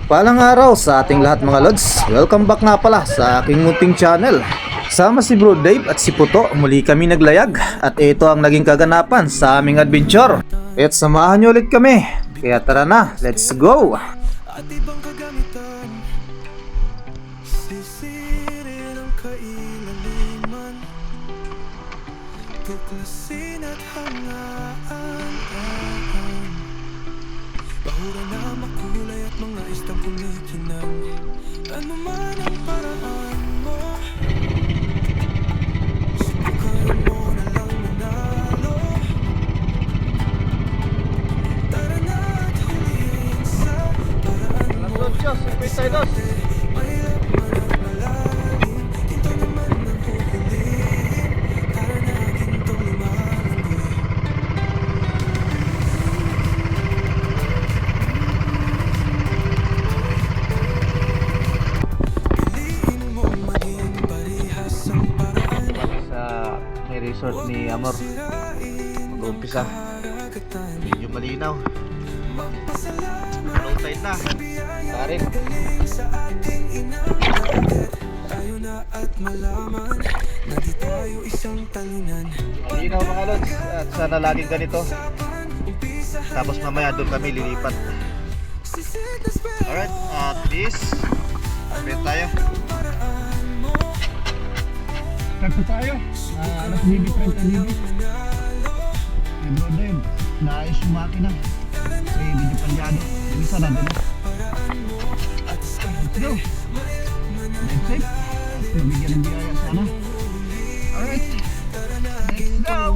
Mapagpalang araw sa ating lahat mga lods. Welcome back nga pala sa aking munting channel. Sama si Bro Dave at si Puto, muli kami naglayag. At ito ang naging kaganapan sa aming adventure. At samahan nyo ulit kami. Kaya tara na, let's go! At ibang kagamitan, sisirin ang kailaliman, tuklasin at hangaan. Bahura na makulay at mga istang kumikinang. Ano man ang paraan mo, subukan mo na lang manalo. Tara na at huliin sa paraan mo. Mahirap man at malalim, ito naman ang pupiliin. Tara na gintong lumalangoy. Piliin mo maging parehas ang paraan. Sa may resort ni Amor, Sirain mag-uumpisa. karagatan. Medyo malinaw. Magpasalamat Low tide na. Karin. sa ating inaagat. Tayo na at malaman na di tayo isang talunan. Malinaw mga lods. At sana laging ganito. Tapos mamaya doon kami lilipat. Alright, at this bet tayo. Sakto tayo. Alas 9:30 libis. Yung bro Dave, naayos yung makina. Kasi medyo palyado. Yung isa na doon. Let's go. Drive safe. Mabigyan ng biyaya sana. Alright. Let's go.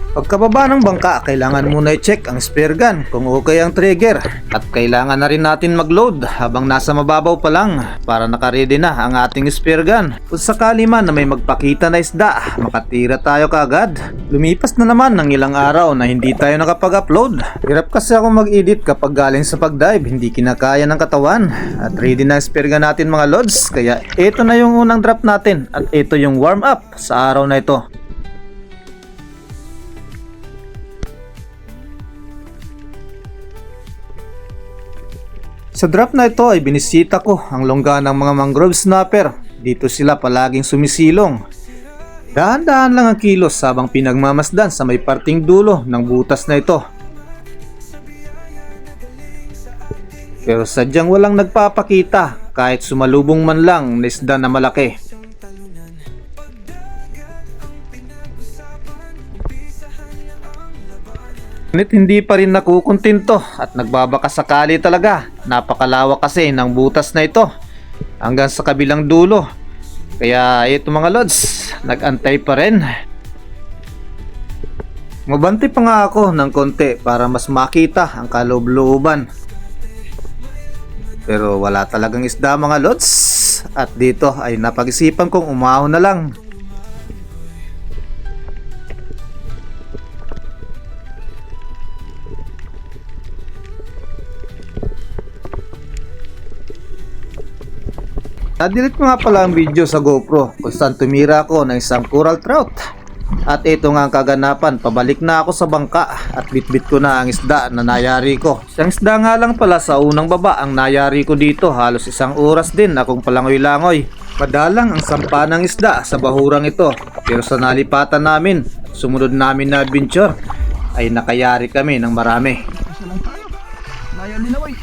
Pagkababa ng bangka, kailangan muna i-check ang spare gun kung okay ang trigger. At kailangan na rin natin mag-load habang nasa mababaw pa lang para nakaready na ang ating spare gun. Kung sakali man na may magpakita na isda, makatira tayo kaagad. Lumipas na naman ng ilang araw na hindi tayo nakapag-upload. Hirap kasi ako mag-edit kapag galing sa pag-dive, hindi kinakaya ng katawan. At ready na ang spare gun natin mga lods, kaya ito na yung unang drop natin at ito yung warm up sa araw na ito. Sa drop na ito ay binisita ko ang longga ng mga mangrove snapper. Dito sila palaging sumisilong. Dahan-dahan lang ang kilos habang pinagmamasdan sa may parting dulo ng butas na ito. Pero sadyang walang nagpapakita kahit sumalubong man lang na isda na malaki. Ngunit hindi pa rin nakukuntinto at nagbabaka sakali talaga. Napakalawak kasi ng butas na ito hanggang sa kabilang dulo. Kaya ito mga lods, nag-antay pa rin. Mabanti pa nga ako ng konti para mas makita ang kaloob-looban. Pero wala talagang isda mga lods. At dito ay napag-isipan kong umahon na lang. Na-delete ko nga pala ang video sa GoPro kung saan tumira ako ng isang coral trout. At ito nga ang kaganapan, pabalik na ako sa bangka at bitbit ko na ang isda na nayari ko. Isang isda nga lang pala sa unang baba ang nayari ko dito, halos 1 oras din akong palangoy-langoy. Madalang ang sampa ng isda sa bahurang ito, pero sa nalipatan namin, sumunod namin na adventure, ay nakayari kami ng marami. Isa lang tayo. Layan din away.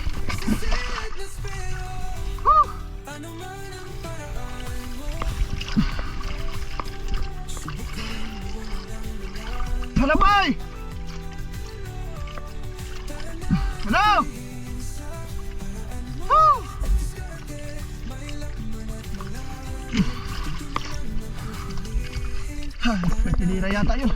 Halabay! Hello! Woo! May tinira yata yun.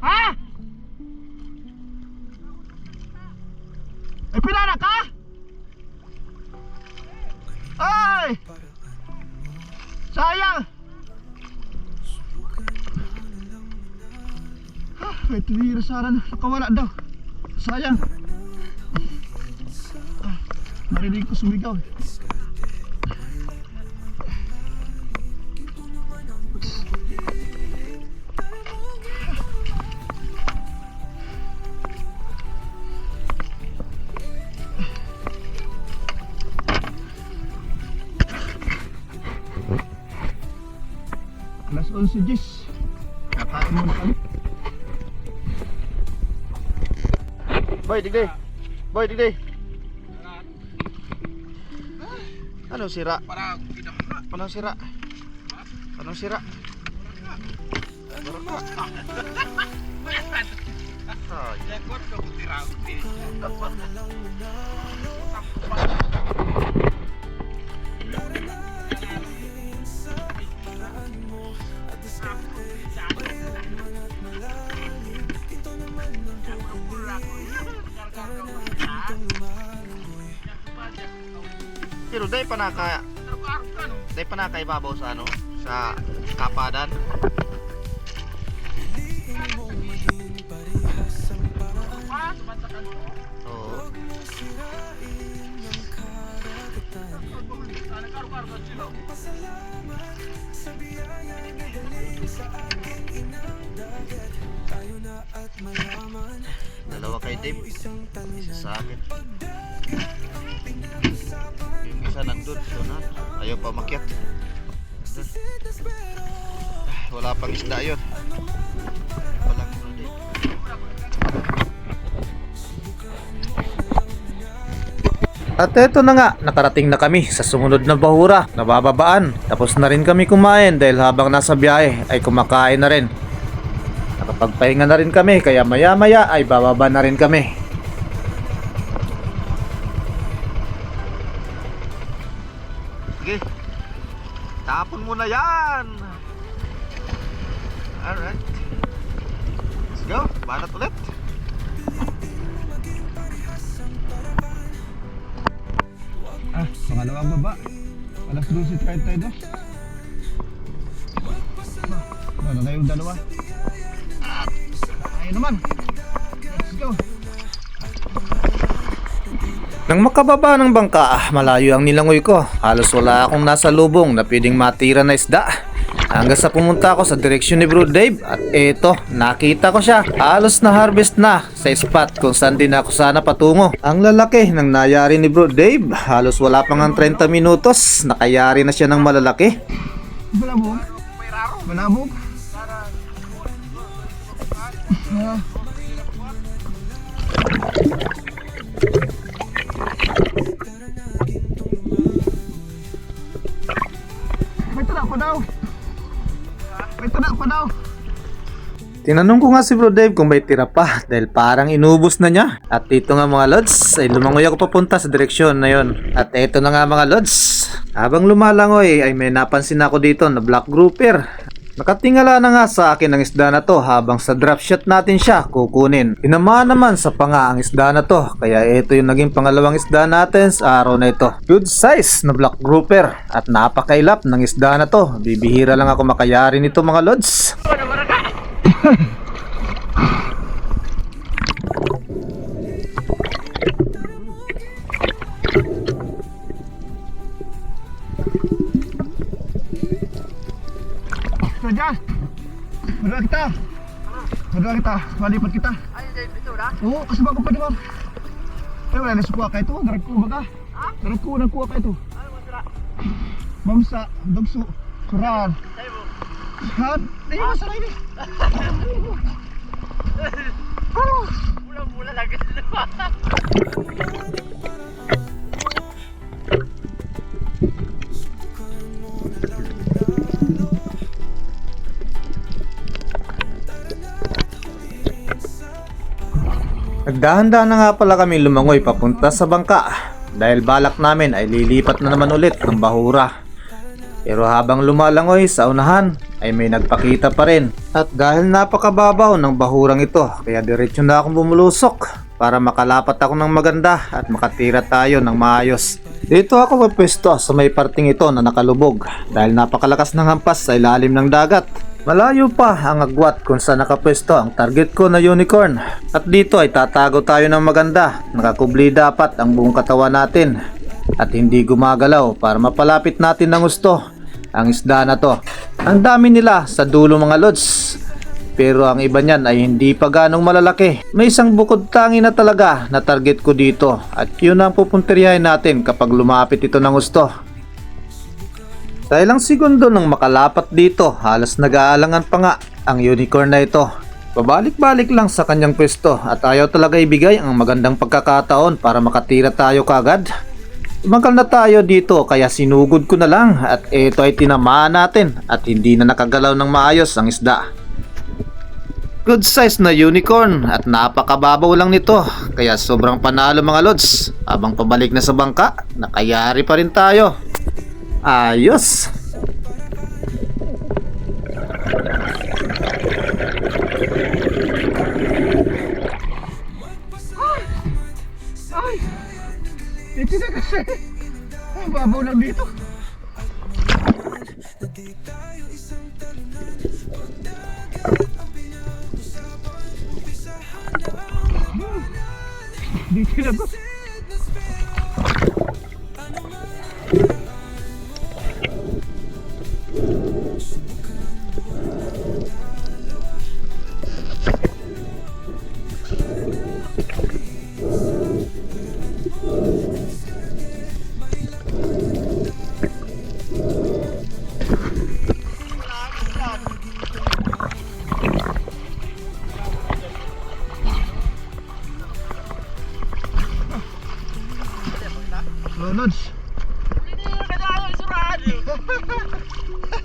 Ha? Ay, pinana ka? Ay! Sayang! May tinira sana nakawala daw. sayang. Narinig ko sumigaw. Alas 11 Gis. Kakain muna kami. Boy, digday. Boy, digday. Ano sira? Anong sira? Anong sira? Pero dahil pa naka ibabaw sa ano, sa kapadan. Oo. Dalawa kay Dave, isa sa akin. Yung isa nandun, doon. Ayaw pa makyat. Wala pang isda yun. Walang Dave. At eto na nga, nakarating na kami sa sumunod na bahura, nabababaan. Tapos na rin kami kumain dahil habang nasa biyahe ay kumakain na rin. Nakapagpahinga na rin kami kaya maya maya ay bababa na rin kami. Sige. Tapon mo na yan. Alright. Let's go. Banat ulit. Pangalawang baba. Alas 12:32. Ano na yung dalawa? Ayun naman. Let's go. Nang makababa ng bangka, malayo ang nilangoy ko. Halos wala akong nasa lubong na pwedeng matira na isda. Hanggang sa pumunta ako sa direksyon ni Bro Dave at eto, nakita ko siya. Halos na harvest na sa spot kung saan din ako sana patungo. Ang lalaki ng nayari ni Bro Dave, halos wala pang ang 30 minutos, nakayari na siya ng malalaki. Malabog. Malabog. May tanak pa daw. May tanak pa daw. Tinanong ko nga si Bro Dave kung may tira pa dahil parang inubos na niya. At dito nga mga lods, ay lumangoy ako papunta sa direksyon na yon. At eto na nga mga lods, habang lumalangoy ay may napansin ako dito na black grouper. Nakatingala na nga sa akin ang isda na to habang sa drop shot natin siya kukunin. Tinamaan naman sa panga ang isda na to, kaya ito yung naging pangalawang isda natin sa araw na ito. Good size na black grouper at napakailap ng isda na to. Bibihira lang ako makayari nito mga lods. Saja. Berdua kita. Berdua kita. Malipat kita. Ay, dito na? Oo, kasama ko pa naman. Pero wala na sukuha ka ito. Darag ko baga. Darag ko nang kuha ka ito. Ay, masira. Mamsa, dagso, sural. Tayo mo. Han, ay masara ini. Mula-mula lagi. Nagdahan-dahan na nga pala kami lumangoy papunta sa bangka dahil balak namin ay lilipat na naman ulit ng bahura. Pero habang lumalangoy sa unahan ay may nagpakita pa rin. At dahil napakababaw ng bahurang ito, kaya diretso na akong bumulusok para makalapat ako ng maganda at makatira tayo ng maayos. Dito ako mapwesto sa may parting ito na nakalubog dahil napakalakas ng hampas sa ilalim ng dagat. Malayo pa ang agwat kung saan nakapwesto ang target ko na unicorn. At dito ay tatago tayo ng maganda. Nakakubli dapat ang buong katawan natin. At hindi gumagalaw para mapalapit natin ng gusto ang isda na to. Ang dami nila sa dulo mga lods. Pero ang iba niyan ay hindi pa ganong malalaki. May isang bukod tangi na talaga na target ko dito. At yun ang pupuntiryahin natin kapag lumapit ito ng gusto. Sa ilang segundo nang makalapat dito, halos nag-aalangan pa nga ang unicorn na ito. Pabalik-balik lang sa kanyang pwesto at ayaw talaga ibigay ang magandang pagkakataon para makatira tayo kagad. Tumagal na tayo dito kaya sinugod ko na lang at ito ay tinamaan natin at hindi na nakagalaw ng maayos ang isda. Good size na unicorn at napakababaw lang nito kaya sobrang panalo mga lods. Habang pabalik na sa bangka, nakayari pa rin tayo. Ayos! Ay! Ito na kasi. Ang babaw lang dito. Dito na to. Lods.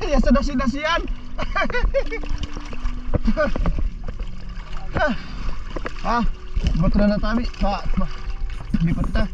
Ya sudah sinasian. Betul na tabi. Pak, lipat kita.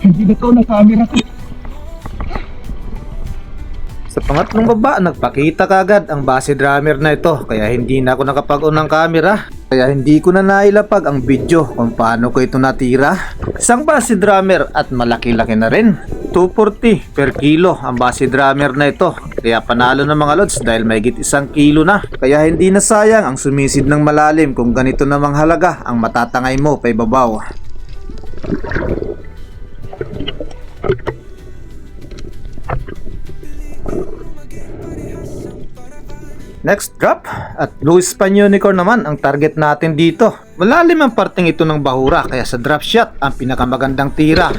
Hindi ko na camera ko. Sa pangatlong baba, nagpakita kagad ang base drummer na ito kaya hindi na ako nakapag-on ng camera. Kaya hindi ko na nailapag ang video kung paano ko ito natira. Isang base drummer at malaki-laki na rin. 240 per kilo ang base drummer na ito. Kaya panalo ng mga lods dahil mahigit 1 kilo na. Kaya hindi na sayang ang sumisid ng malalim kung ganito namang halaga ang matatangay mo pa ibabaw. Next drop at blue span unicorn naman ang target natin dito. Malalim ang parting ito ng bahura kaya sa drop shot ang pinakamagandang tira.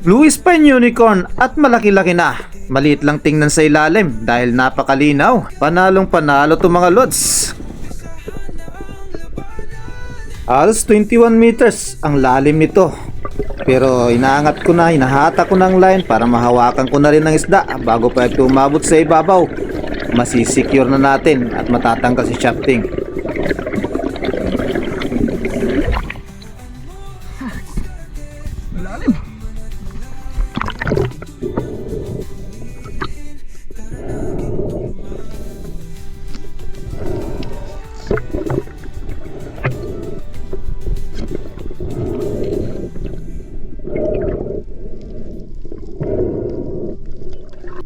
Blue span unicorn at malaki-laki na. Maliit lang tingnan sa ilalim dahil napakalinaw. Panalong panalo to mga lods. Halos 21 meters ang lalim nito. Pero inaangat ko na, hinahata ko ng line para mahawakan ko na rin ng isda bago pa ito umabot sa ibabaw. Masisecure na natin at matatanggal si shafting. Malalim.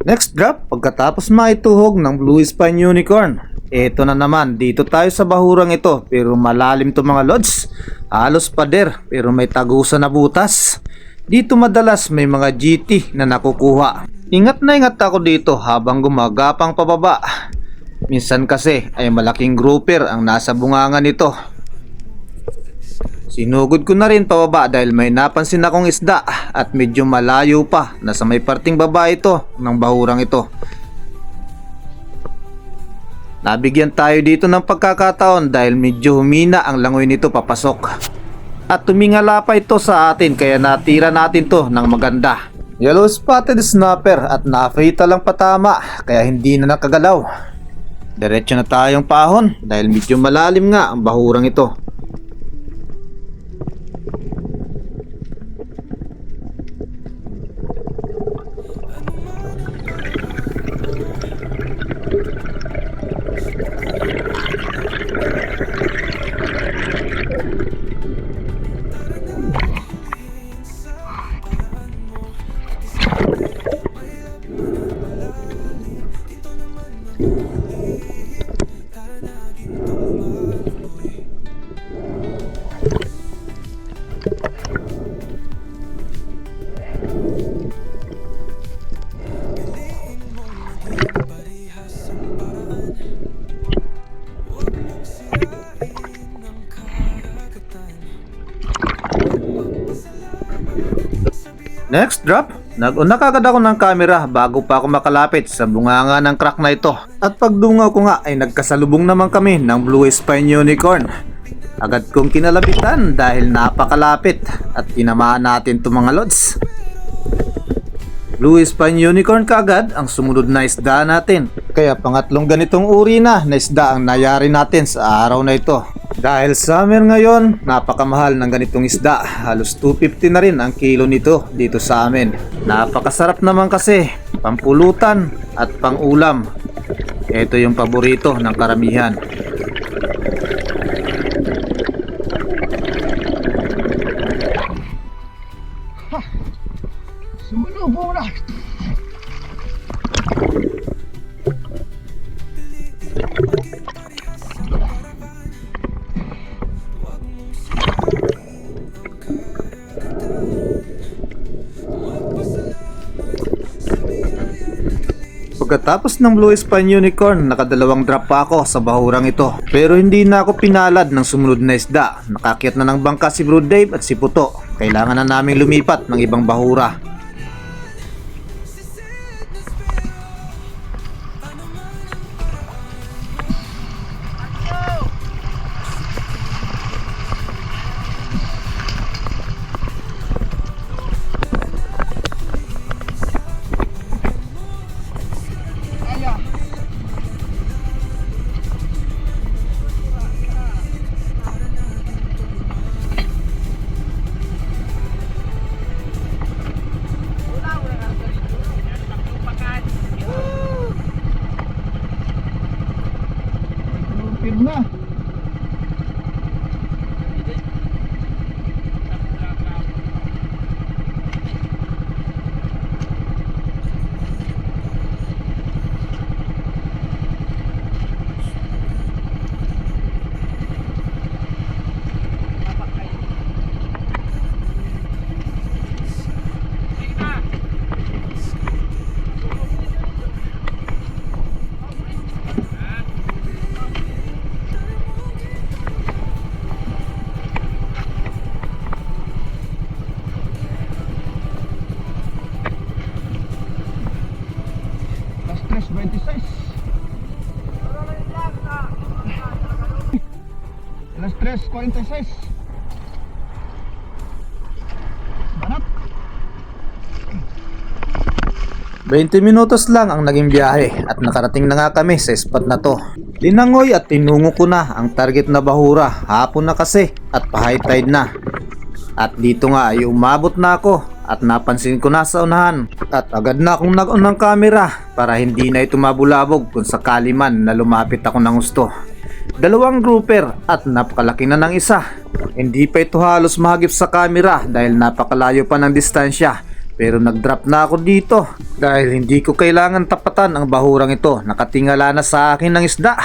Next drop, pagkatapos maituhog ng Blue Spine Unicorn. Ito na naman, dito tayo sa bahurang ito, pero malalim to mga lods. Halos pader, pero may tagusan na butas. Dito madalas may mga GT na nakukuha. Ingat na ingat ako dito habang gumagapang pababa. Minsan kasi ay malaking grouper ang nasa bungangan nito. Sinugod ko na rin pababa dahil may napansin akong isda at medyo malayo pa. Nasa may parting baba ito ng bahurang ito. Nabigyan tayo dito ng pagkakataon dahil medyo humina ang langoy nito papasok. At tumingala pa ito sa atin kaya natira natin to ng maganda. Yellow spotted snapper at nafita lang patama kaya hindi na nakagalaw. Diretso na tayong pahon dahil medyo malalim nga ang bahurang ito. Next drop, nag-una kagad ako ng camera bago pa ako makalapit sa bunganga ng crack na ito. At pagdungaw ko nga ay nagkasalubong naman kami ng Blue Spine Unicorn. Agad kong kinalabitan dahil napakalapit at tinamaan natin itong mga lods. Blue Spine Unicorn kaagad ang sumunod na isda natin. Kaya pangatlong ganitong uri na isda ang nayari natin sa araw na ito. Dahil summer ngayon, napakamahal ng ganitong isda. Halos 250 na rin ang kilo nito dito sa amin. Napakasarap naman kasi, pampulutan at pangulam. Ito yung paborito ng karamihan. Sumalubong na. Pagkatapos ng Blue Spine Unicorn, nakadalawang drop pa ako sa bahurang ito. Pero hindi na ako pinalad ng sumunod na isda. Nakakyat na ng bangka si Bro Dave at si Puto. Kailangan na naming lumipat ng ibang bahura. Na. Las 3:26. Las 3:46. Banat. 20 minutos lang ang naging biyahe at nakarating na nga kami sa spot na to. Linangoy at tinungo ko na ang target na bahura, hapon na kasi at pa-high tide na. At dito nga ay umabot na ako at napansin ko na sa unahan at agad na akong nag-on ng camera para hindi na ito mabulabog kung sakali man na lumapit ako ng gusto. 2 grouper at napakalaki na ng isa. Hindi pa ito halos mahagip sa camera dahil napakalayo pa ng distansya. Pero nag-drop na ako dito dahil hindi ko kailangan tapatan ang bahurang ito. Nakatingala na sa akin ng isda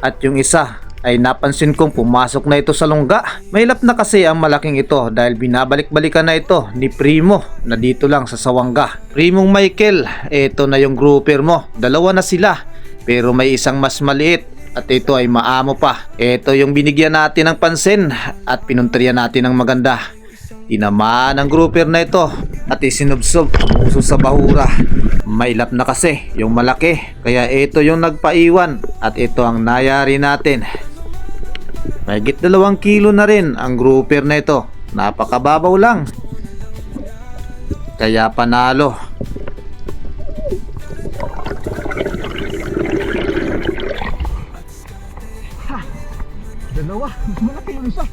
at yung isa ay napansin kong pumasok na ito sa lungga. Mailap na kasi ang malaking ito dahil binabalik-balikan na ito ni Primo na dito lang sa Sawangga. Primong Michael, ito na yung grouper mo. 2 na sila pero may isang mas maliit at ito ay maamo pa. Ito yung binigyan natin ng pansin at pinuntriyan natin ng maganda. Tinamaan ang grouper na ito at isinubsob ang uso sa bahura. Mailap na kasi yung malaki kaya ito yung nagpaiwan at ito ang nayari natin. Mahigit 2 kilo na rin ang grouper na ito. Napakababaw lang kaya panalo. Dalawa, mas malaki yung isa.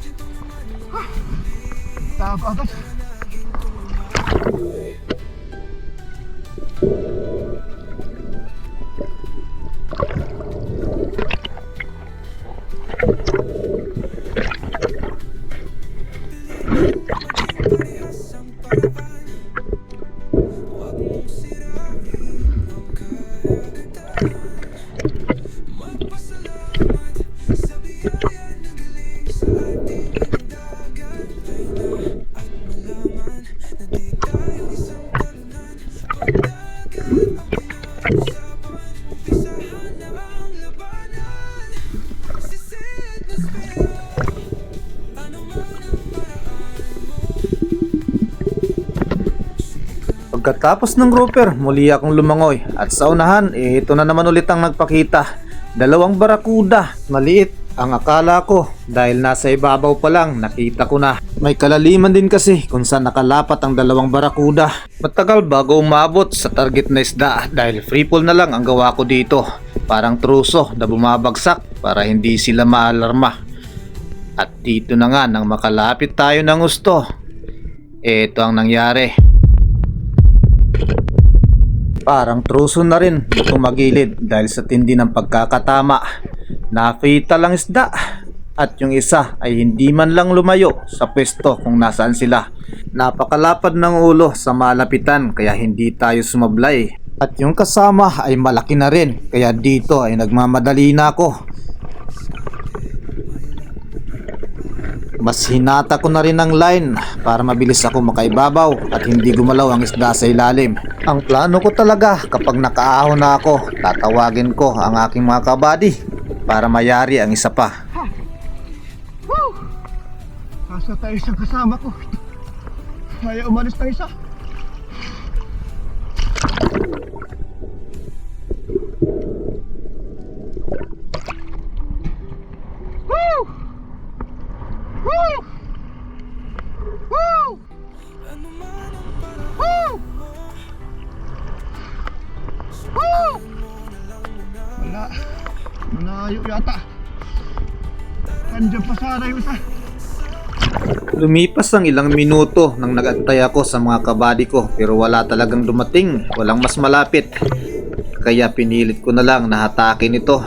Tama agad. Pagkatapos ng grouper, muli akong lumangoy at sa unahan, ito na naman ulit ang nagpakita. 2 barakuda, maliit ang akala ko dahil nasa ibabaw pa lang nakita ko na. May kalaliman din kasi kung saan nakalapat ang 2 barakuda. Matagal bago umabot sa target na isda dahil free fall na lang ang gawa ko dito. Parang truso na bumabagsak para hindi sila maalarma. At dito na nga nang makalapit tayo ng gusto, ito ang nangyari. Parang truso na rin tumagilid dahil sa tindi ng pagkakatama. Nakita lang isda at yung isa ay hindi man lang lumayo sa pwesto kung nasaan sila. Napakalapad ng ulo sa malapitan kaya hindi tayo sumablay. At yung kasama ay malaki na rin kaya dito ay nagmamadali na ako. Mas hinata ko na rin ang line para mabilis ako makaibabaw at hindi gumalaw ang isda sa ilalim. Ang plano ko talaga kapag nakaahon na ako, tatawagin ko ang aking mga kabady para mayari ang isa pa. Asa tayo isang kasama ko. Kaya umalis na isa. Woo! Woo! Woo! Woo! Woo! Wala. Malayo yata. Nandiyan pa sana yung isa. Lumipas ang ilang minuto nang nag-antay ako sa mga kabady ko pero wala talagang dumating, walang mas malapit. Kaya pinilit ko na lang na hatakin ito.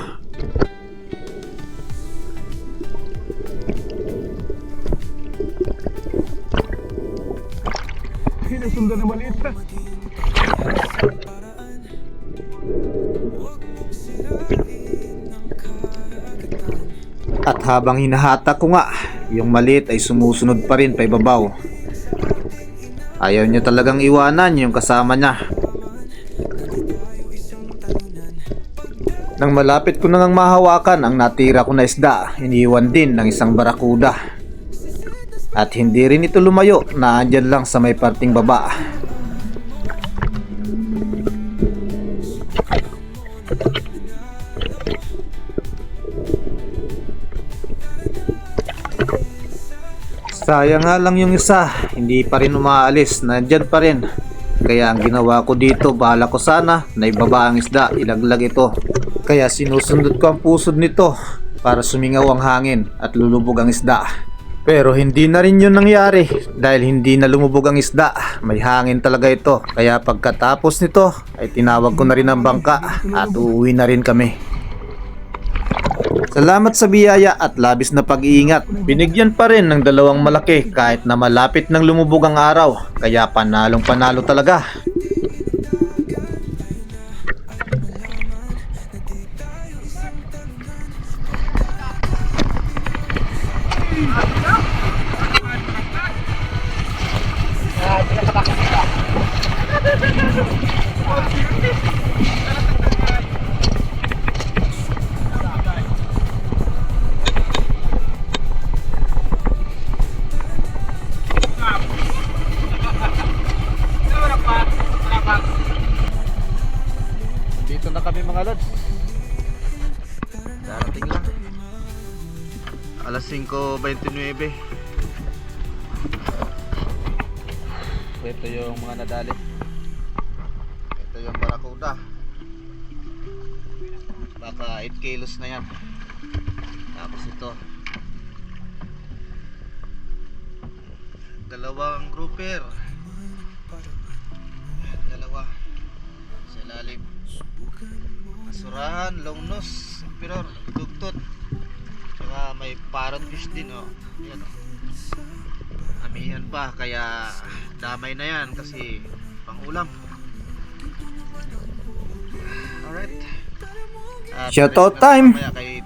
Sundan na maliit na. At habang hinahata ko nga, yung maliit ay sumusunod pa rin paibabaw. Ayaw niya talagang iwanan yung kasama niya. Nang malapit ko nang mahawakan ang natira ko na isda, iniwan din ng isang barakuda. At hindi rin ito lumayo, naandyan lang sa may parting baba. Sayang nga lang yung isa, hindi pa rin umaalis, nandyan pa rin. Kaya ang ginawa ko dito, bala ko sana na ibaba ang isda, ilaglag ito. Kaya sinusundot ko ang pusod nito para sumingaw ang hangin at lulubog ang isda. Pero hindi na rin yun nangyari dahil hindi na lumubog ang isda. May hangin talaga ito. Kaya pagkatapos nito ay tinawag ko na rin ang bangka at uuwi na rin kami. Salamat sa biyaya at labis na pag-iingat. Binigyan pa rin ng dalawang malaki kahit na malapit nang lumubog ang araw. Kaya panalong panalo talaga. Dito na kami mga lods. Darating lang. Alas 5:29. Ito yung mga nadali. Ito yung barakuda. Baka 8 kilos na yan. Tapos ito, dalawang grouper. Ayan, dalawa sa ilalim. Asurahan, long nose, emperor, tugtot. Saka may parrot fish din, oh. Ayan, oh. Amihan pa, kaya damay na yan kasi pangulam. Alright. Shoutout time!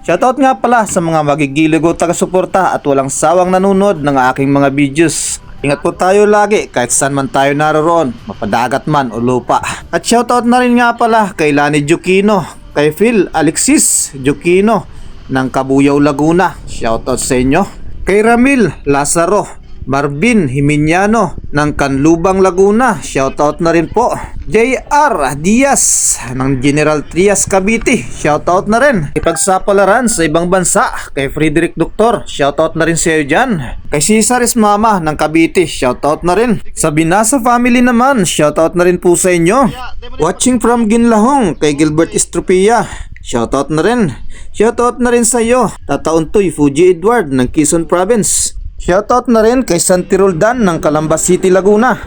Shoutout nga pala sa mga magigilig o taga-suporta at walang sawang nanonood ng aking mga videos. Ingat po tayo lagi kahit saan man tayo naroon, mapadagat man o lupa. At shoutout na rin nga pala kay Lani Jukino, kay Phil Alexis Jukino ng Kabuyaw, Laguna. Shoutout sa inyo. Kay Ramil Lazaro, Marvin Himiniano ng Canlubang, Laguna. Shoutout na rin po. JR Diaz ng General Trias, Cavite. Shoutout na rin. Ipagsapalaran sa ibang bansa kay Frederick Doctor. Shoutout na rin sa iyo dyan. Kay Cesaris Mama ng Cavite. Shoutout na rin. Sa Binasa family naman, shoutout na rin po sa inyo. Watching from Ginlahong kay Gilbert Estropia. Shoutout na rin. Shoutout na rin sa iyo Tatauntoy Fuji Edward ng Quezon Province. Shoutout na rin kay Santi Roldan ng Calamba City, Laguna.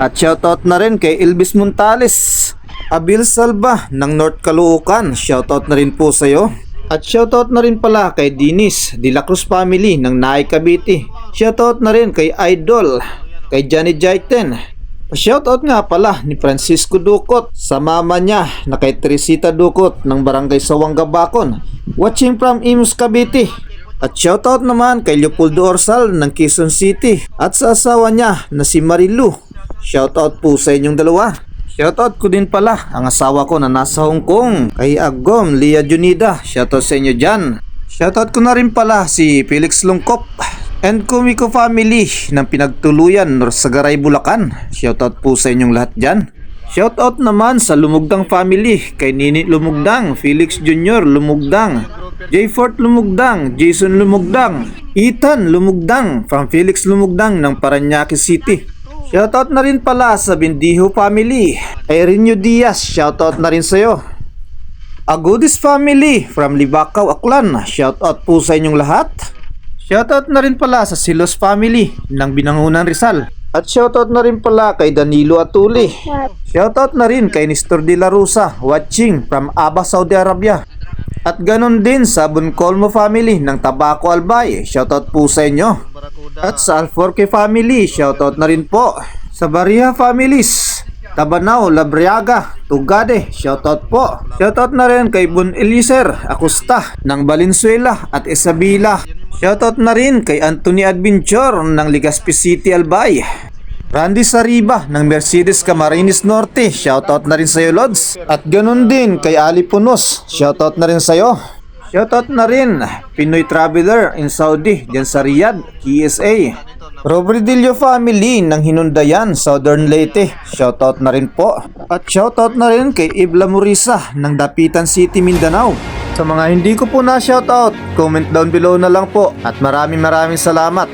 At shoutout na rin kay Elvis Montales, Abil Salva ng North Caloocan. Shoutout na rin po sa iyo. At shoutout na rin pala kay Dinis De La Cruz family ng Naay, Cavite. Shoutout na rin kay Idol, kay Johnny Jaiten. Shoutout nga pala ni Francisco Ducot sa mama niya na kay Teresita Ducot ng Barangay Sawang Gabakon. Watching from Imus, Cavite. At shoutout naman kay Leopoldo Orsal ng Quezon City at sa asawa niya na si Marilu. Shoutout po sa inyong dalawa. Shoutout ko din pala ang asawa ko na nasa Hong Kong, kay Agom Lia Junida. Shoutout sa inyo dyan. Shoutout ko na rin pala si Felix Lungkop and Kumiko family ng Pinagtuluyan, Norsagaray, Bulacan. Shoutout po sa inyong lahat dyan. Shoutout naman sa Lumugdang family kay Nini Lumugdang, Felix Jr. Lumugdang, J. Fort Lumugdang, Jason Lumugdang, Ethan Lumugdang from Felix Lumugdang ng Parañaque City. Shoutout na rin pala sa Bindiho family, Irenio Diaz. Shoutout na rin sa iyo. Agudis family from Libacao, Aklan. Shoutout po sa inyong lahat. Shoutout na rin pala sa Silos family ng Binangunan, Rizal. At shoutout na rin pala kay Danilo Atuli. Shoutout na rin kay Nestor De La Rosa, watching from Aba, Saudi Arabia. At ganon din sa Buncolmo family ng Tabaco, Albay. Shoutout po sa inyo. At sa Alforque family, shoutout na rin po. Sa Baria families, Tabanao, Labriaga, Tugade, shoutout po. Shoutout na rin kay Bon Eliezer Acosta ng Valenzuela at Isabela. Shoutout na rin kay Anthony Adventure ng Legazpi City, Albay. Randy Sariba ng Mercedes Camarines Norte. Shoutout na rin sa iyo, Lods. At ganun din kay Ali Punos. Shoutout na rin sa iyo. Shoutout na rin Pinoy Traveler in Saudi, dyan sa Riyadh, KSA. Robredillo family ng Hinundayan, Southern Leyte. Shoutout na rin po. At shoutout na rin kay Ibla Murisa ng Dapitan City, Mindanao. Sa mga hindi ko po na shoutout, comment down below na lang po. At maraming salamat.